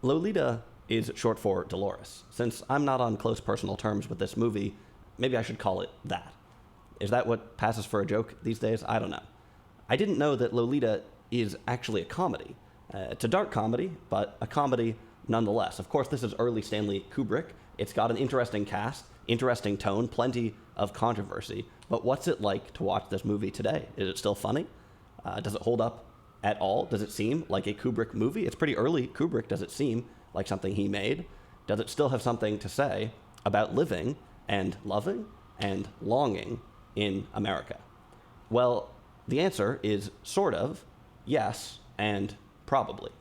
Lolita is short for Dolores. Since I'm not on close personal terms with this movie, maybe I should call it that. Is that what passes for a joke these days? I don't know. I didn't know that Lolita is actually a comedy. It's a dark comedy, but a comedy nonetheless. Of course, this is early Stanley Kubrick. It's got an interesting cast, interesting tone, plenty of controversy. But what's it like to watch this movie today? Is it still funny? Does it hold up at all? Does it seem like a Kubrick movie? It's pretty early Kubrick. Does it seem like something he made? Does it still have something to say about living and loving and longing in America? Well, the answer is sort of, yes, and probably.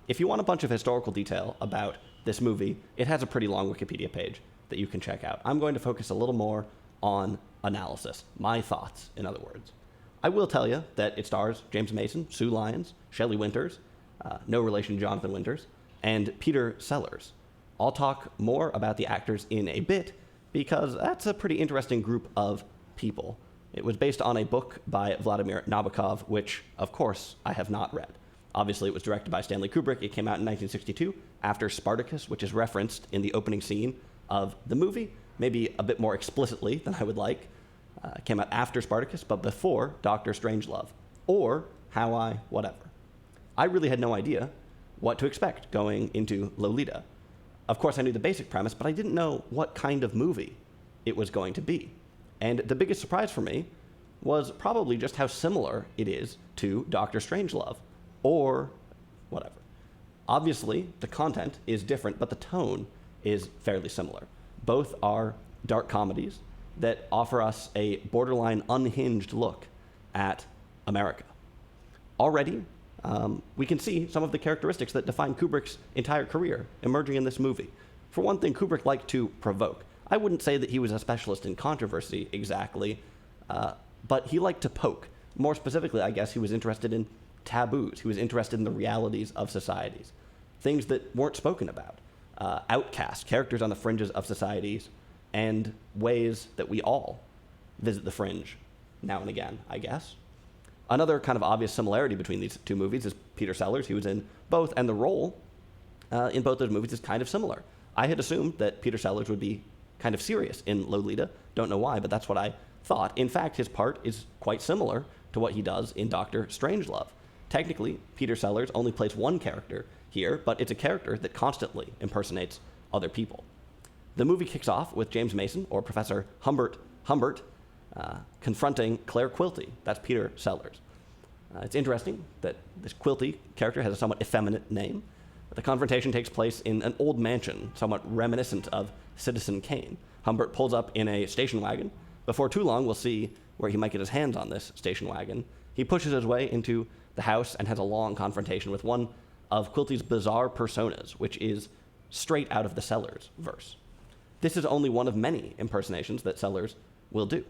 If you want a bunch of historical detail about this movie, it has a pretty long Wikipedia page that you can check out. I'm going to focus a little more on analysis, my thoughts, in other words. I will tell you that it stars James Mason, Sue Lyons, Shelley Winters, no relation to Jonathan Winters, and Peter Sellers. I'll talk more about the actors in a bit because that's a pretty interesting group of people. It was based on a book by Vladimir Nabokov, which, of course, I have not read. Obviously, it was directed by Stanley Kubrick. It came out in 1962 after Spartacus, which is referenced in the opening scene of the movie, maybe a bit more explicitly than I would like. It came out after Spartacus, but before Dr. Strangelove, or How I Whatever. I really had no idea what to expect going into Lolita. Of course, I knew the basic premise, but I didn't know what kind of movie it was going to be. And the biggest surprise for me was probably just how similar it is to Dr. Strangelove, or whatever. Obviously, the content is different, but the tone is fairly similar. Both are dark comedies that offer us a borderline unhinged look at America. Already, we can see some of the characteristics that define Kubrick's entire career emerging in this movie. For one thing, Kubrick liked to provoke. I wouldn't say that he was a specialist in controversy exactly, but he liked to poke. More specifically, I guess he was interested in taboos. He was interested in the realities of societies, things that weren't spoken about, outcasts, characters on the fringes of societies, and ways that we all visit the fringe now and again, I guess. Another kind of obvious similarity between these two movies is Peter Sellers. He was in both, and the role in both those movies is kind of similar. I had assumed that Peter Sellers would be kind of serious in Lolita. Don't know why, but that's what I thought. In fact, his part is quite similar to what he does in Dr. Strangelove. Technically, Peter Sellers only plays one character here, but it's a character that constantly impersonates other people. The movie kicks off with James Mason, or Professor Humbert, confronting Claire Quilty. That's Peter Sellers. It's interesting that this Quilty character has a somewhat effeminate name. The confrontation takes place in an old mansion, somewhat reminiscent of Citizen Kane. Humbert pulls up in a station wagon. Before too long, we'll see where he might get his hands on this station wagon. He pushes his way into the house and has a long confrontation with one of Quilty's bizarre personas, which is straight out of the Sellers verse. This is only one of many impersonations that Sellers will do.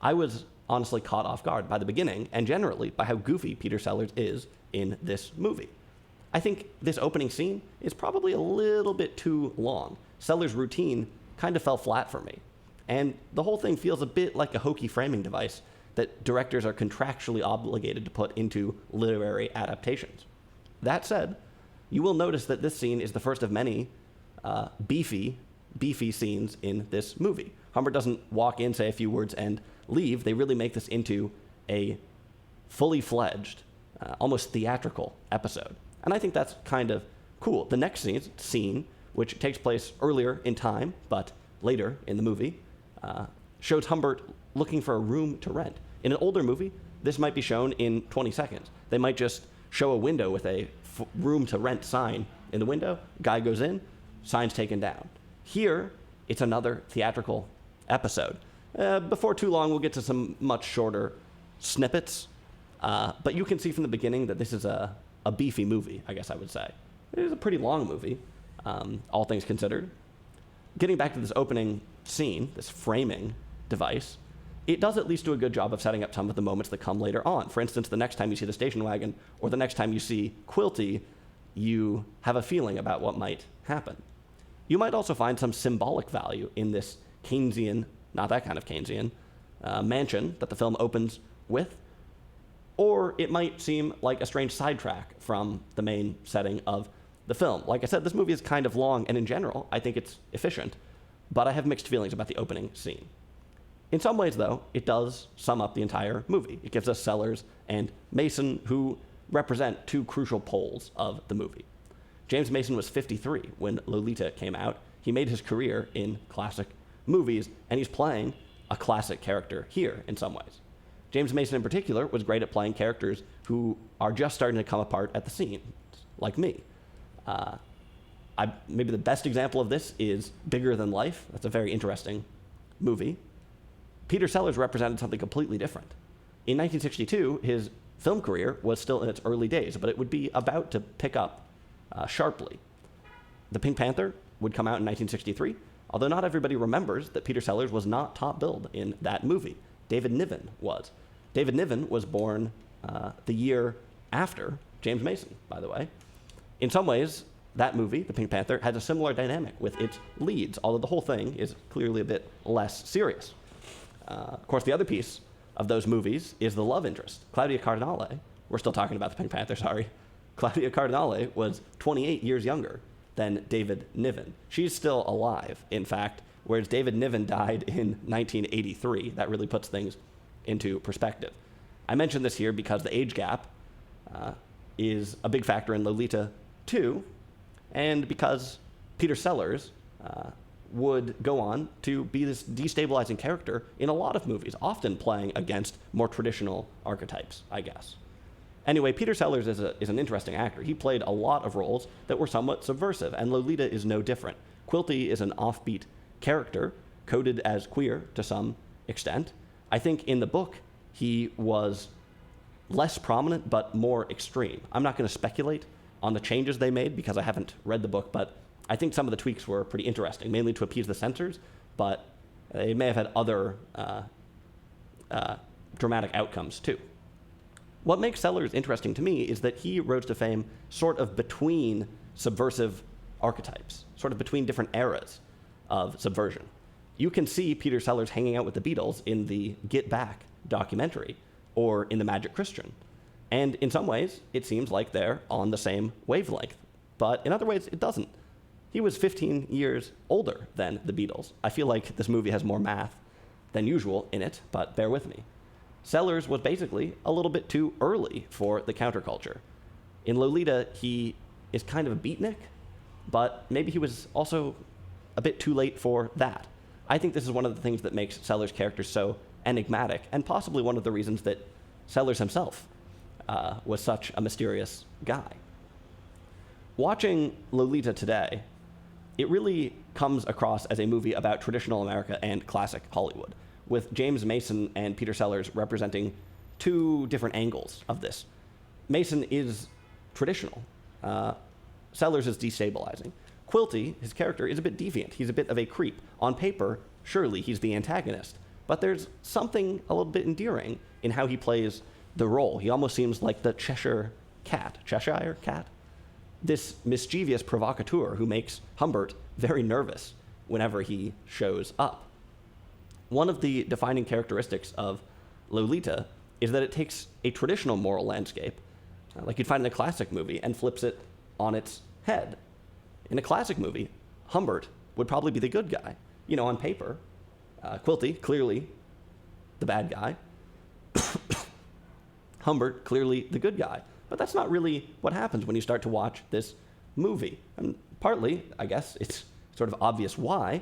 I was honestly caught off guard by the beginning, and generally by how goofy Peter Sellers is in this movie. I think this opening scene is probably a little bit too long. Sellers' routine kind of fell flat for me, and the whole thing feels a bit like a hokey framing device that directors are contractually obligated to put into literary adaptations. That said, you will notice that this scene is the first of many beefy scenes in this movie. Humbert doesn't walk in, say a few words, and leave. They really make this into a fully fledged, almost theatrical episode. And I think that's kind of cool. The next scene, which takes place earlier in time, but later in the movie, shows Humbert looking for a room to rent. In an older movie, this might be shown in 20 seconds. They might just show a window with a room to rent sign in the window. Guy goes in, sign's taken down. Here, it's another theatrical episode. Before too long, we'll get to some much shorter snippets, but you can see from the beginning that this is a beefy movie, I guess I would say. It is a pretty long movie, all things considered. Getting back to this opening scene, this framing device, it does at least do a good job of setting up some of the moments that come later on. For instance, the next time you see the station wagon, or the next time you see Quilty, you have a feeling about what might happen. You might also find some symbolic value in this Keynesian, not that kind of Keynesian, mansion that the film opens with, or it might seem like a strange sidetrack from the main setting of the film. Like I said, this movie is kind of long, and in general, I think it's efficient, but I have mixed feelings about the opening scene. In some ways, though, it does sum up the entire movie. It gives us Sellers and Mason, who represent two crucial poles of the movie. James Mason was 53 when Lolita came out. He made his career in classic movies, and he's playing a classic character here in some ways. James Mason in particular was great at playing characters who are just starting to come apart at the seams, like me. Maybe the best example of this is Bigger Than Life. That's a very interesting movie. Peter Sellers represented something completely different. In 1962, his film career was still in its early days, but it would be about to pick up sharply. The Pink Panther would come out in 1963, although not everybody remembers that Peter Sellers was not top billed in that movie. David Niven was. David Niven was born the year after James Mason, by the way. In some ways, that movie, The Pink Panther, has a similar dynamic with its leads, although the whole thing is clearly a bit less serious. Of course, the other piece of those movies is the love interest. Claudia Cardinale, we're still talking about The Pink Panther, sorry. Claudia Cardinale was 28 years younger than David Niven. She's still alive, in fact, whereas David Niven died in 1983. That really puts things into perspective. I mention this here because the age gap is a big factor in Lolita 2, and because Peter Sellers would go on to be this destabilizing character in a lot of movies, often playing against more traditional archetypes, I guess. Anyway, Peter Sellers is an interesting actor. He played a lot of roles that were somewhat subversive, and Lolita is no different. Quilty is an offbeat character, coded as queer to some extent. I think in the book, he was less prominent, but more extreme. I'm not going to speculate on the changes they made because I haven't read the book, but I think some of the tweaks were pretty interesting, mainly to appease the censors, but they may have had other dramatic outcomes too. What makes Sellers interesting to me is that he rose to fame sort of between subversive archetypes, sort of between different eras of subversion. You can see Peter Sellers hanging out with the Beatles in the Get Back documentary or in The Magic Christian. And in some ways, it seems like they're on the same wavelength. But in other ways, it doesn't. He was 15 years older than the Beatles. I feel like this movie has more math than usual in it, but bear with me. Sellers was basically a little bit too early for the counterculture. In Lolita, he is kind of a beatnik, but maybe he was also a bit too late for that. I think this is one of the things that makes Sellers' character so enigmatic, and possibly one of the reasons that Sellers himself was such a mysterious guy. Watching Lolita today, it really comes across as a movie about traditional America and classic Hollywood, with James Mason and Peter Sellers representing two different angles of this. Mason is traditional. Sellers is destabilizing. Quilty, his character, is a bit deviant. He's a bit of a creep. On paper, surely he's the antagonist, but there's something a little bit endearing in how he plays the role. He almost seems like the Cheshire Cat, this mischievous provocateur who makes Humbert very nervous whenever he shows up. One of the defining characteristics of Lolita is that it takes a traditional moral landscape, like you'd find in a classic movie, and flips it on its head. In a classic movie, Humbert would probably be the good guy. You know, on paper, Quilty, clearly the bad guy. Humbert, clearly the good guy. But that's not really what happens when you start to watch this movie. And partly, I guess, it's sort of obvious why.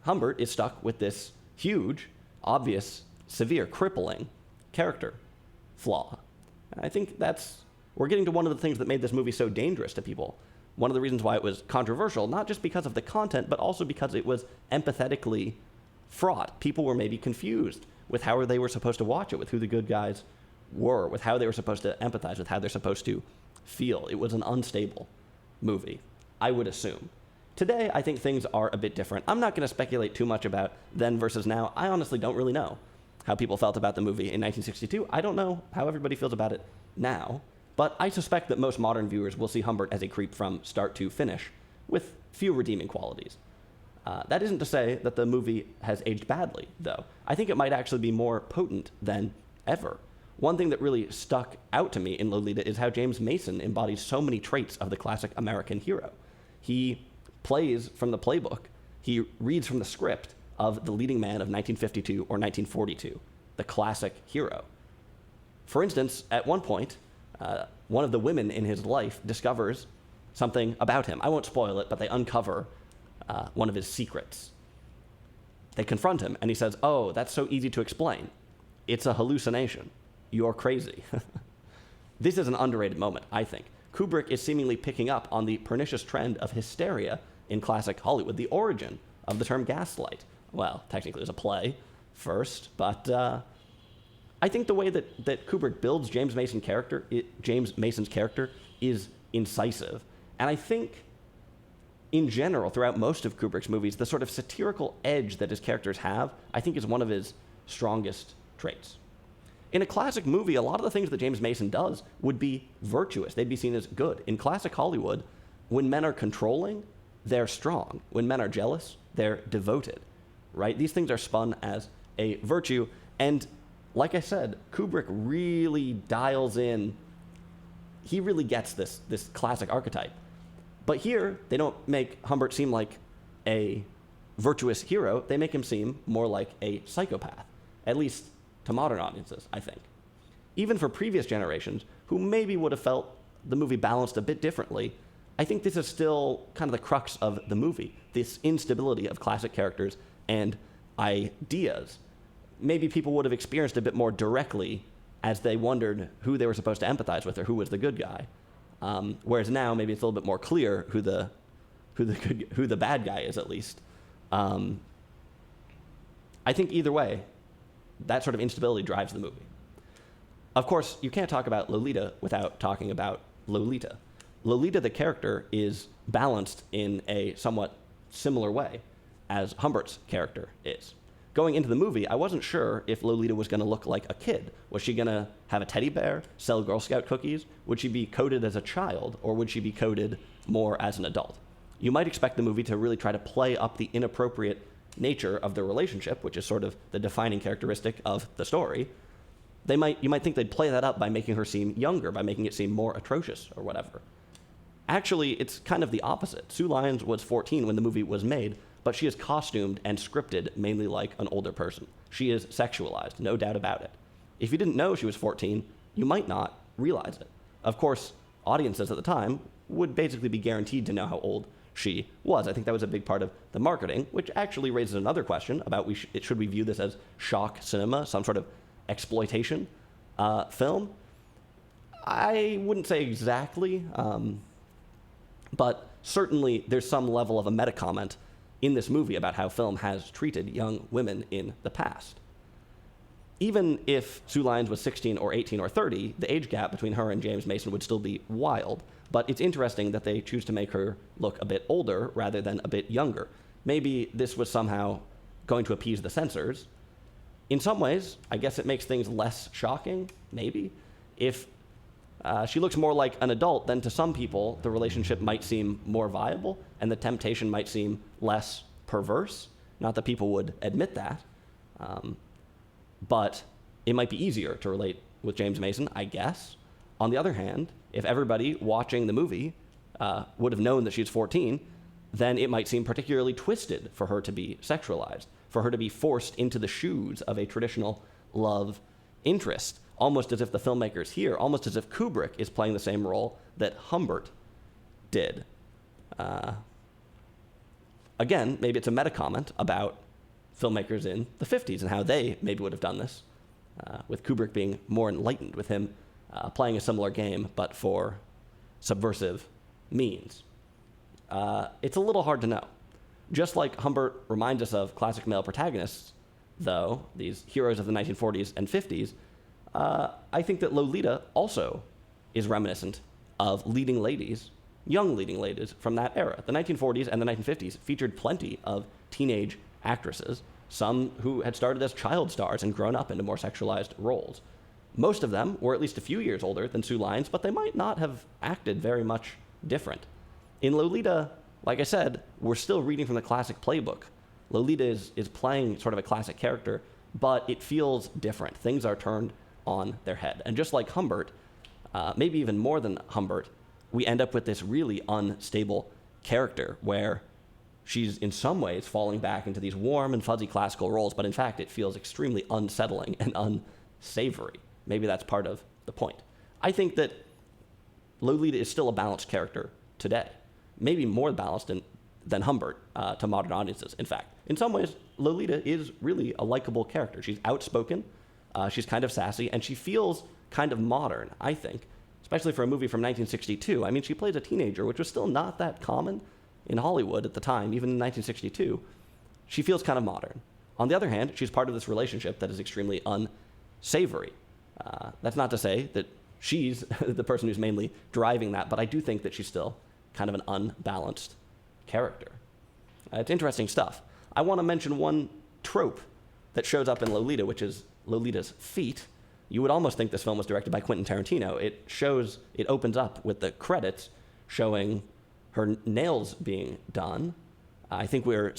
Humbert is stuck with this huge, obvious, severe, crippling character flaw. And I think we're getting to one of the things that made this movie so dangerous to people. One of the reasons why it was controversial, not just because of the content, but also because it was empathetically fraught. People were maybe confused with how they were supposed to watch it, with who the good guys were, with how they were supposed to empathize, with how they're supposed to feel. It was an unstable movie, I would assume. Today, I think things are a bit different. I'm not going to speculate too much about then versus now. I honestly don't really know how people felt about the movie in 1962. I don't know how everybody feels about it now, but I suspect that most modern viewers will see Humbert as a creep from start to finish, with few redeeming qualities. That isn't to say that the movie has aged badly, though. I think it might actually be more potent than ever. one thing that really stuck out to me in Lolita is how James Mason embodies so many traits of the classic American hero. He plays from the playbook. He reads from the script of the leading man of 1952 or 1942, the classic hero. For instance, at one point, one of the women in his life discovers something about him. I won't spoil it, but they uncover one of his secrets. They confront him, and he says, "Oh, that's so easy to explain. It's a hallucination. You're crazy." This is an underrated moment, I think. Kubrick is seemingly picking up on the pernicious trend of hysteria in classic Hollywood, the origin of the term gaslight. Well, technically it was a play first, but I think the way that Kubrick builds James Mason's character is incisive. And I think, in general, throughout most of Kubrick's movies, the sort of satirical edge that his characters have, I think is one of his strongest traits. In a classic movie, a lot of the things that James Mason does would be virtuous. They'd be seen as good. In classic Hollywood, when men are controlling, they're strong. When men are jealous, they're devoted, right? These things are spun as a virtue. And like I said, Kubrick really dials in. He really gets this classic archetype. But here, they don't make Humbert seem like a virtuous hero. They make him seem more like a psychopath, at least to modern audiences, I think. Even for previous generations, who maybe would have felt the movie balanced a bit differently, I think this is still kind of the crux of the movie, this instability of classic characters and ideas. Maybe people would have experienced a bit more directly as they wondered who they were supposed to empathize with or who was the good guy. Whereas now, maybe it's a little bit more clear who the bad guy is, at least. I think either way, that sort of instability drives the movie. Of course, you can't talk about Lolita without talking about Lolita. Lolita, the character, is balanced in a somewhat similar way as Humbert's character is. Going into the movie, I wasn't sure if Lolita was going to look like a kid. Was she going to have a teddy bear, sell Girl Scout cookies? Would she be coded as a child, or would she be coded more as an adult? You might expect the movie to really try to play up the inappropriate nature of the relationship, which is sort of the defining characteristic of the story. You might think they'd play that up by making her seem younger, by making it seem more atrocious or whatever. Actually, it's kind of the opposite. Sue Lyons was 14 when the movie was made, but she is costumed and scripted mainly like an older person. She is sexualized, no doubt about it. If you didn't know she was 14, you might not realize it. Of course, audiences at the time would basically be guaranteed to know how old she was. I think that was a big part of the marketing, which actually raises another question about should we view this as shock cinema, some sort of exploitation film? I wouldn't say exactly, but certainly there's some level of a meta-comment in this movie about how film has treated young women in the past. Even if Sue Lyons was 16 or 18 or 30, the age gap between her and James Mason would still be wild. But it's interesting that they choose to make her look a bit older rather than a bit younger. Maybe this was somehow going to appease the censors. In some ways, I guess it makes things less shocking, maybe. If she looks more like an adult, then to some people, the relationship might seem more viable and the temptation might seem less perverse. Not that people would admit that. But it might be easier to relate with James Mason, I guess. On the other hand, if everybody watching the movie would have known that she's 14, then it might seem particularly twisted for her to be sexualized, for her to be forced into the shoes of a traditional love interest, almost as if the filmmakers here, almost as if Kubrick is playing the same role that Humbert did. Again, maybe it's a meta-comment about filmmakers in the 50s and how they maybe would have done this, with Kubrick being more enlightened, with him playing a similar game, but for subversive means. It's a little hard to know. Just like Humbert reminds us of classic male protagonists, though, these heroes of the 1940s and 50s, I think that Lolita also is reminiscent of leading ladies, young leading ladies from that era. The 1940s and the 1950s featured plenty of teenage actresses, some who had started as child stars and grown up into more sexualized roles. Most of them were at least a few years older than Sue Lyons, but they might not have acted very much different. In Lolita, like I said, we're still reading from the classic playbook. Lolita is playing sort of a classic character, but it feels different. Things are turned on their head. And just like Humbert, maybe even more than Humbert, we end up with this really unstable character where she's in some ways falling back into these warm and fuzzy classical roles, but in fact it feels extremely unsettling and unsavory. Maybe that's part of the point. I think that Lolita is still a balanced character today, maybe more balanced than Humbert to modern audiences, in fact. In some ways, Lolita is really a likable character. She's outspoken, she's kind of sassy, and she feels kind of modern, I think, especially for a movie from 1962. I mean, she plays a teenager, which was still not that common in Hollywood at the time, even in 1962. She feels kind of modern. On the other hand, she's part of this relationship that is extremely unsavory. That's not to say that she's the person who's mainly driving that, but I do think that she's still kind of an unbalanced character. It's interesting stuff. I want to mention one trope that shows up in Lolita, which is Lolita's feet. You would almost think this film was directed by Quentin Tarantino. It opens up with the credits showing her nails being done. I think we're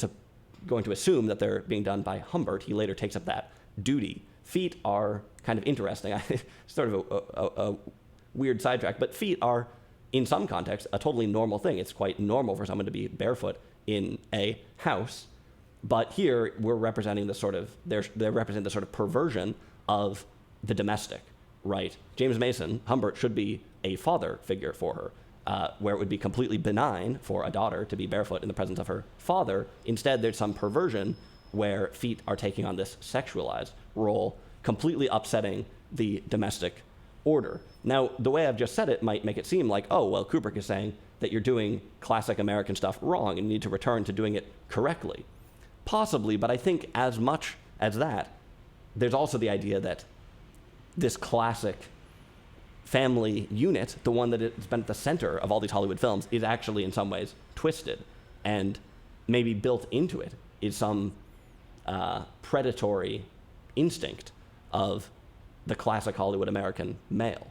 going to assume that they're being done by Humbert. He later takes up that duty. Feet are kind of interesting. Sort of a weird sidetrack, but feet are, in some contexts, a totally normal thing. It's quite normal for someone to be barefoot in a house. But here we're representing they represent the sort of perversion of the domestic, right? James Mason, Humbert, should be a father figure for her, where it would be completely benign for a daughter to be barefoot in the presence of her father. Instead, there's some perversion where feet are taking on this sexualized role, completely upsetting the domestic order. Now, the way I've just said it might make it seem like, oh, well, Kubrick is saying that you're doing classic American stuff wrong and you need to return to doing it correctly. Possibly, but I think as much as that, there's also the idea that this classic family unit, the one that has been at the center of all these Hollywood films, is actually in some ways twisted, and maybe built into it is some predatory instinct of the classic Hollywood American male.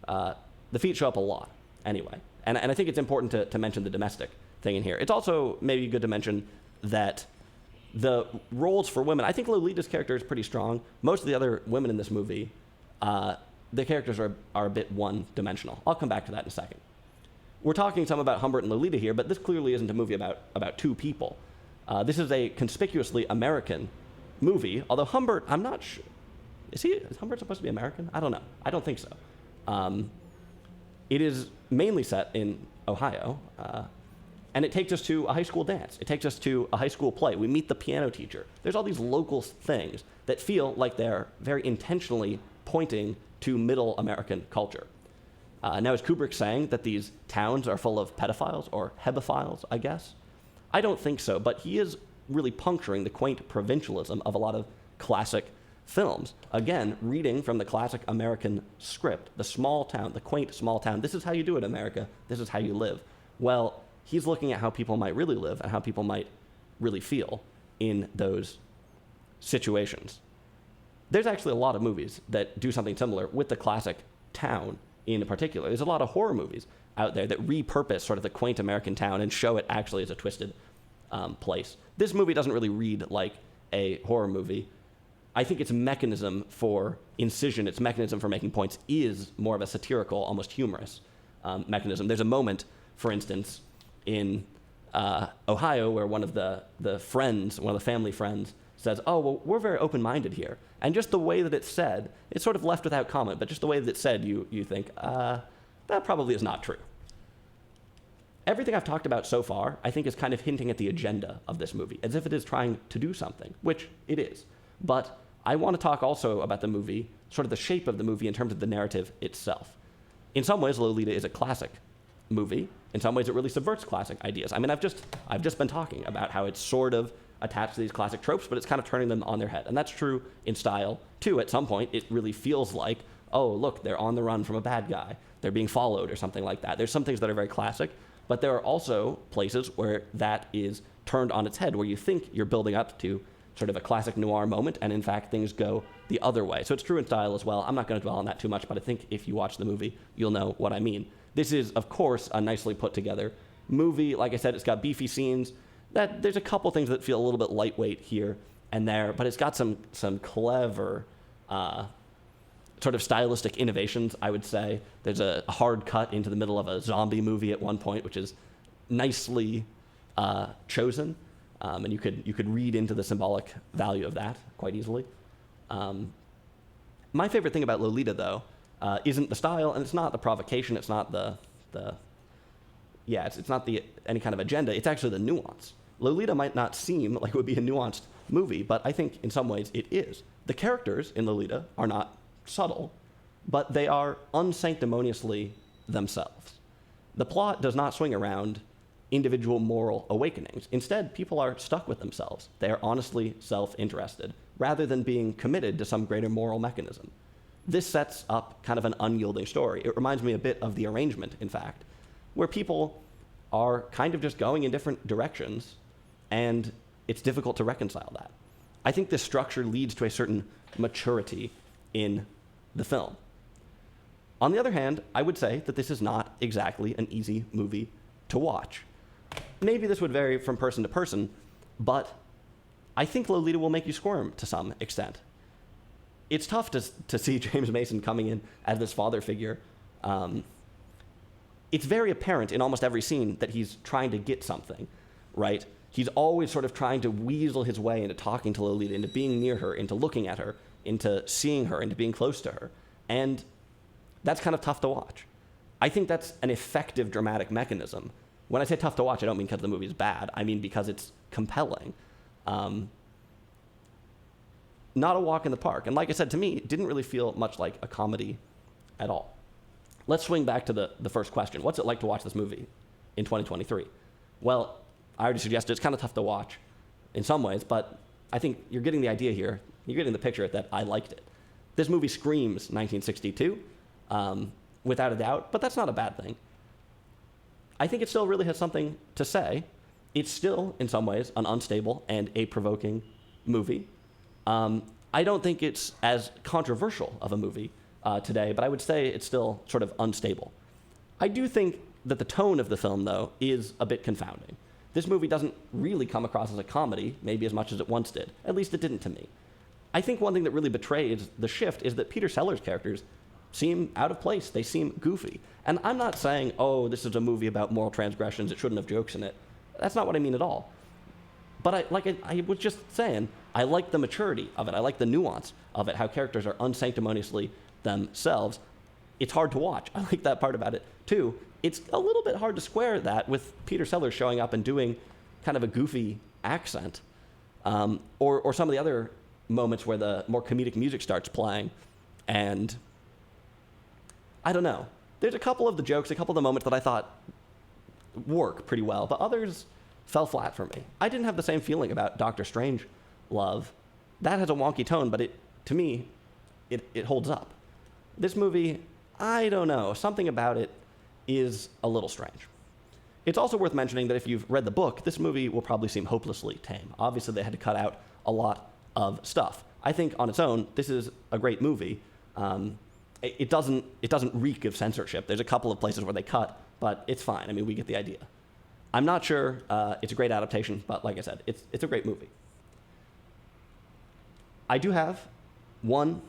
The feet show up a lot, anyway. And I think it's important to mention the domestic thing in here. It's also maybe good to mention that the roles for women, I think Lolita's character is pretty strong. Most of the other women in this movie, the characters are a bit one-dimensional. I'll come back to that in a second. We're talking some about Humbert and Lolita here, but this clearly isn't a movie about two people. This is a conspicuously American movie, although Humbert, I'm not sure. Is Humbert supposed to be American? I don't know. I don't think so. It is mainly set in Ohio, and it takes us to a high school dance. It takes us to a high school play. We meet the piano teacher. There's all these local things that feel like they're very intentionally pointing to middle American culture. Now, is Kubrick saying that these towns are full of pedophiles or hebephiles, I guess? I don't think so, but he is really puncturing the quaint provincialism of a lot of classic films. Again, reading from the classic American script, the small town, the quaint small town. This is how you do it, America. This is how you live. Well, he's looking at how people might really live and how people might really feel in those situations. There's actually a lot of movies that do something similar with the classic town in particular. There's a lot of horror movies out there that repurpose sort of the quaint American town and show it actually as a twisted place. This movie doesn't really read like a horror movie. I think its mechanism for incision, its mechanism for making points is more of a satirical, almost humorous mechanism. There's a moment, for instance, in Ohio where one of the family friends says, oh, well, we're very open-minded here. And just the way that it's said, it's sort of left without comment, but just the way that it's said, you think, that probably is not true. Everything I've talked about so far, I think, is kind of hinting at the agenda of this movie, as if it is trying to do something, which it is. But I want to talk also about the movie, sort of the shape of the movie in terms of the narrative itself. In some ways, Lolita is a classic movie. In some ways, it really subverts classic ideas. I mean, I've just been talking about how it's sort of attached to these classic tropes, but it's kind of turning them on their head. And that's true in style, too. At some point, it really feels like, oh, look, they're on the run from a bad guy. They're being followed or something like that. There's some things that are very classic, but there are also places where that is turned on its head, where you think you're building up to sort of a classic noir moment, and in fact, things go the other way. So it's true in style as well. I'm not going to dwell on that too much, but I think if you watch the movie, you'll know what I mean. This is, of course, a nicely put together movie. Like I said, it's got beefy scenes. There's a couple things that feel a little bit lightweight here and there, but it's got some clever sort of stylistic innovations, I would say. There's a hard cut into the middle of a zombie movie at one point, which is nicely chosen, and you could read into the symbolic value of that quite easily. My favorite thing about Lolita, though, isn't the style, and it's not the provocation. It's not it's not any kind of agenda. It's actually the nuance. Lolita might not seem like it would be a nuanced movie, but I think in some ways it is. The characters in Lolita are not subtle, but they are unsanctimoniously themselves. The plot does not swing around individual moral awakenings. Instead, people are stuck with themselves. They are honestly self-interested, rather than being committed to some greater moral mechanism. This sets up kind of an unyielding story. It reminds me a bit of The Arrangement, in fact, where people are kind of just going in different directions, and it's difficult to reconcile that. I think this structure leads to a certain maturity in the film. On the other hand, I would say that this is not exactly an easy movie to watch. Maybe this would vary from person to person, but I think Lolita will make you squirm to some extent. It's tough to see James Mason coming in as this father figure. It's very apparent in almost every scene that he's trying to get something, right? He's always sort of trying to weasel his way into talking to Lolita, into being near her, into looking at her, into seeing her, into being close to her. And that's kind of tough to watch. I think that's an effective dramatic mechanism. When I say tough to watch, I don't mean because the movie's bad. I mean because it's compelling. Not a walk in the park. And like I said, to me, it didn't really feel much like a comedy at all. Let's swing back to the first question. What's it like to watch this movie in 2023? Well, I already suggested it's kind of tough to watch in some ways, but I think you're getting the idea here. You're getting the picture that I liked it. This movie screams 1962, without a doubt, but that's not a bad thing. I think it still really has something to say. It's still, in some ways, an unstable and a provoking movie. I don't think it's as controversial of a movie today, but I would say it's still sort of unstable. I do think that the tone of the film, though, is a bit confounding. This movie doesn't really come across as a comedy, maybe as much as it once did. At least it didn't to me. I think one thing that really betrays the shift is that Peter Sellers' characters seem out of place. They seem goofy. And I'm not saying, oh, this is a movie about moral transgressions, it shouldn't have jokes in it. That's not what I mean at all. But I was just saying, I like the maturity of it. I like the nuance of it, how characters are unsanctimoniously themselves. It's hard to watch. I like that part about it, too. It's a little bit hard to square that with Peter Sellers showing up and doing kind of a goofy accent. Or some of the other moments where the more comedic music starts playing. And I don't know. There's a couple of the jokes, a couple of the moments that I thought work pretty well, but others fell flat for me. I didn't have the same feeling about Doctor Strangelove. That has a wonky tone, but to me, it holds up. This movie, I don't know. Something about it is a little strange. It's also worth mentioning that if you've read the book, this movie will probably seem hopelessly tame. Obviously, they had to cut out a lot of stuff. I think on its own, this is a great movie. It doesn't reek of censorship. There's a couple of places where they cut, but it's fine. I mean, we get the idea. I'm not sure it's a great adaptation, but like I said, it's a great movie. I do have one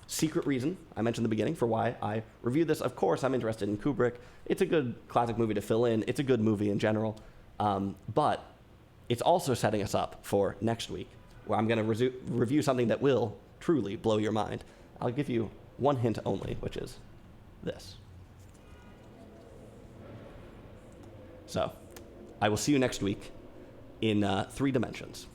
secret reason I mentioned in the beginning for why I reviewed this. Of course, I'm interested in Kubrick. It's a good classic movie to fill in. It's a good movie in general. But it's also setting us up for next week, where I'm going to review something that will truly blow your mind. I'll give you one hint only, which is this. So, I will see you next week in 3 dimensions.